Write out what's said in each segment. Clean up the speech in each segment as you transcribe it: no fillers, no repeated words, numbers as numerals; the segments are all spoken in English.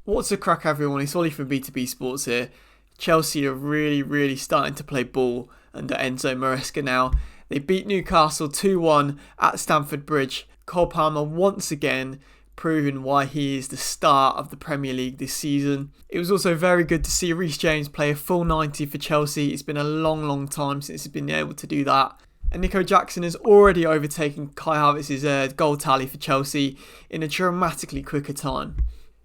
What's the crack, everyone? It's Ollie from B2B Sports here. Chelsea are really starting to play ball under Enzo Maresca now. They beat Newcastle 2-1 at Stamford Bridge. Cole Palmer once again proving why he is the star of the Premier League this season. It was also very good to see Reece James play a full 90 for Chelsea. It's been a long time since he's been able to do that. And Nicolas Jackson has already overtaken Kai Havertz's goal tally for Chelsea in a dramatically quicker time.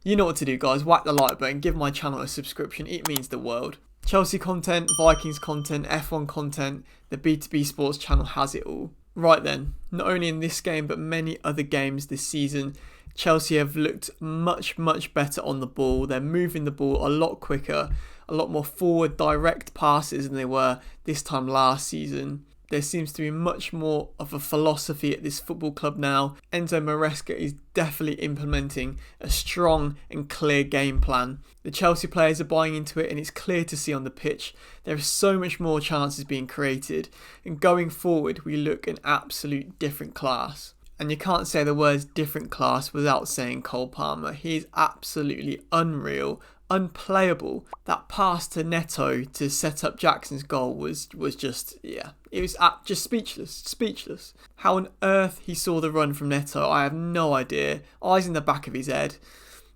You know what to do, guys. Whack the like button, give my channel a subscription. It means the world. Chelsea content, Vikings content, F1 content, the B2B Sports channel has it all. Right then, not only in this game but many other games this season, Chelsea have looked much better on the ball. They're moving the ball a lot quicker, a lot more forward direct passes than they were this time last season. There seems to be much more of a philosophy at this football club now. Enzo Maresca is definitely implementing a strong and clear game plan. The Chelsea players are buying into it and it's clear to see on the pitch. There are so much more chances being created, and going forward we look an absolute different class. And you can't say the words different class without saying Cole Palmer. He is absolutely unreal, unplayable. That pass to Neto to set up Jackson's goal was just, it was just speechless. How on earth he saw the run from Neto, I have no idea. Eyes in the back of his head.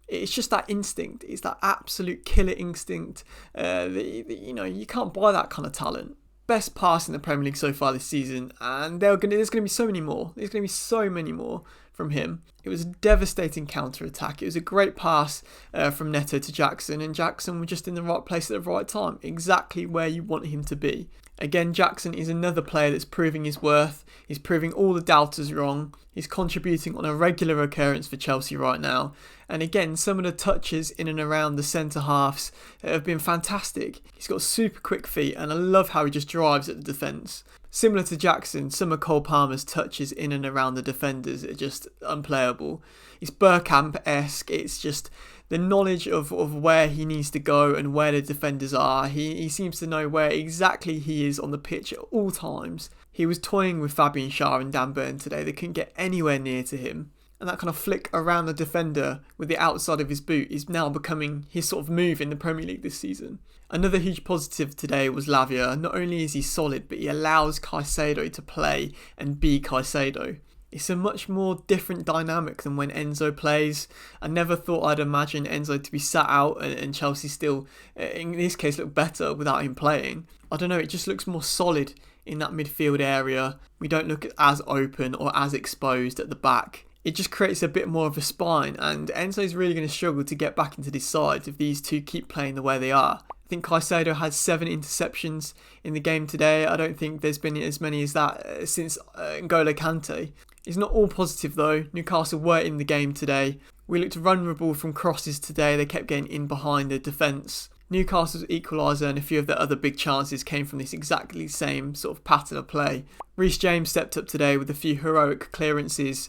It's just that instinct. It's that absolute killer instinct. You can't buy that kind of talent. Best pass in the Premier League so far this season, and there's going to be so many more. There's going to be so many more from him. It was a devastating counter-attack. It was a great pass from Neto to Jackson, and Jackson was just in the right place at the right time, exactly where you want him to be. Again, Jackson is another player that's proving his worth. He's proving all the doubters wrong. He's contributing on a regular occurrence for Chelsea right now. And again, some of the touches in and around the centre halves have been fantastic. He's got super quick feet and I love how he just drives at the defence. Similar to Jackson, some of Cole Palmer's touches in and around the defenders are just unplayable. It's Bergkamp-esque. It's just the knowledge of where he needs to go and where the defenders are. He seems to know where exactly he is on the pitch at all times. He was toying with Fabian Schär and Dan Burn today. They couldn't get anywhere near to him. And that kind of flick around the defender with the outside of his boot is now becoming his sort of move in the Premier League this season. Another huge positive today was Lavia. Not only is he solid, but he allows Caicedo to play and be Caicedo. It's a much more different dynamic than when Enzo plays. I never thought I'd imagine Enzo to be sat out and Chelsea still, in this case, look better without him playing. I don't know, it just looks more solid in that midfield area. We don't look as open or as exposed at the back. It just creates a bit more of a spine, and Enzo's really going to struggle to get back into this side if these two keep playing the way they are. I think Caicedo had 7 interceptions in the game today. I don't think there's been as many as that since N'Golo Kante. It's not all positive though. Newcastle were in the game today. We looked vulnerable from crosses today. They kept getting in behind the defence. Newcastle's equaliser and a few of the other big chances came from this exactly same sort of pattern of play. Reece James stepped up today with a few heroic clearances.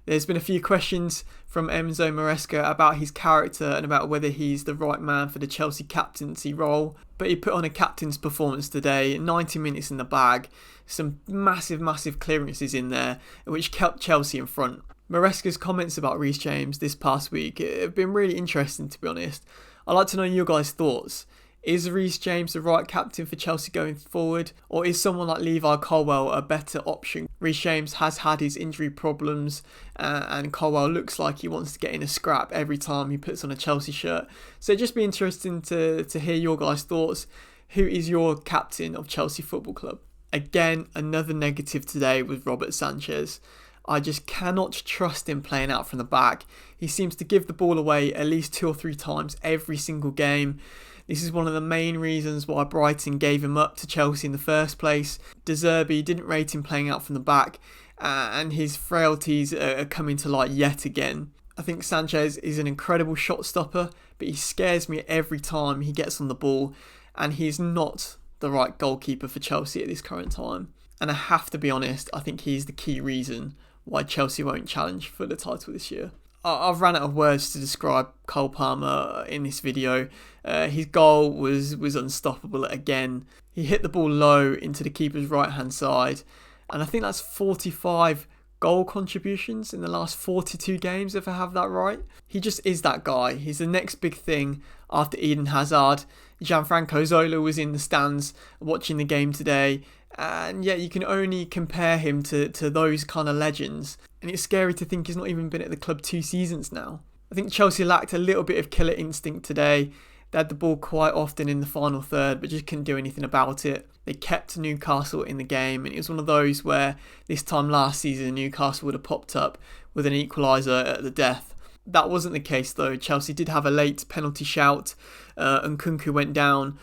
There's been a few questions from Enzo Maresca about his character and about whether he's the right man for the Chelsea captaincy role. But he put on a captain's performance today, 90 minutes in the bag, some massive clearances in there, which kept Chelsea in front. Maresca's comments about Reece James this past week have been really interesting, to be honest. I'd like to know your guys' thoughts. Is Reece James the right captain for Chelsea going forward? Or is someone like Levi Colwill a better option? Reece James has had his injury problems and Colwill looks like he wants to get in a scrap every time he puts on a Chelsea shirt. So it'd just be interesting to hear your guys' thoughts. Who is your captain of Chelsea Football Club? Again, another negative today with Robert Sanchez. I just cannot trust him playing out from the back. He seems to give the ball away at least 2 or 3 times every single game. This is one of the main reasons why Brighton gave him up to Chelsea in the first place. De Zerbi didn't rate him playing out from the back, and his frailties are coming to light yet again. I think Sanchez is an incredible shot stopper, but he scares me every time he gets on the ball, and he's not the right goalkeeper for Chelsea at this current time. And I have to be honest, I think he's the key reason why Chelsea won't challenge for the title this year. I've ran out of words to describe Cole Palmer in this video. His goal was unstoppable again. He hit the ball low into the keeper's right hand side, and I think that's 45 goal contributions in the last 42 games, if I have that right. He just is that guy. He's the next big thing after Eden Hazard. Gianfranco Zola was in the stands watching the game today, and yet you can only compare him to those kind of legends. And it's scary to think he's not even been at the club 2 seasons now. I think Chelsea lacked a little bit of killer instinct today. They had the ball quite often in the final third, but just couldn't do anything about it. They kept Newcastle in the game, and it was one of those where this time last season Newcastle would have popped up with an equaliser at the death. That wasn't the case though. Chelsea did have a late penalty shout, and Nkunku went down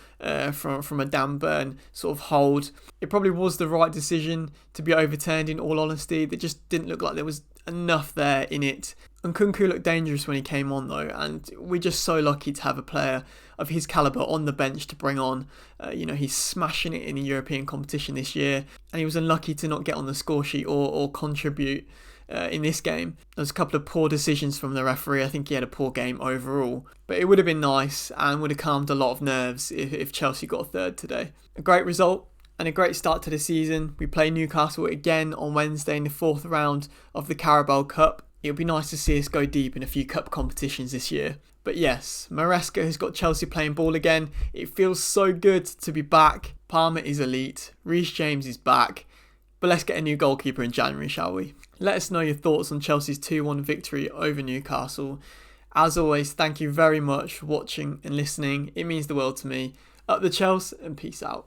from a Dan Burn sort of hold. It probably was the right decision to be overturned, in all honesty. It just didn't look like there was enough there in it. And Nkunku looked dangerous when he came on though, and we're just so lucky to have a player of his calibre on the bench to bring on. He's smashing it in the European competition this year, and he was unlucky to not get on the score sheet or contribute in this game. There was a couple of poor decisions from the referee. I think he had a poor game overall, but it would have been nice and would have calmed a lot of nerves if Chelsea got a third today. A great result and a great start to the season. We play Newcastle again on Wednesday in the 4th round of the Carabao Cup. It'll be nice to see us go deep in a few cup competitions this year. But yes, Maresca has got Chelsea playing ball again. It feels so good to be back. Palmer is elite. Reece James is back. But let's get a new goalkeeper in January, shall we? Let us know your thoughts on Chelsea's 2-1 victory over Newcastle. As always, thank you very much for watching and listening. It means the world to me. Up the Chelsea and peace out.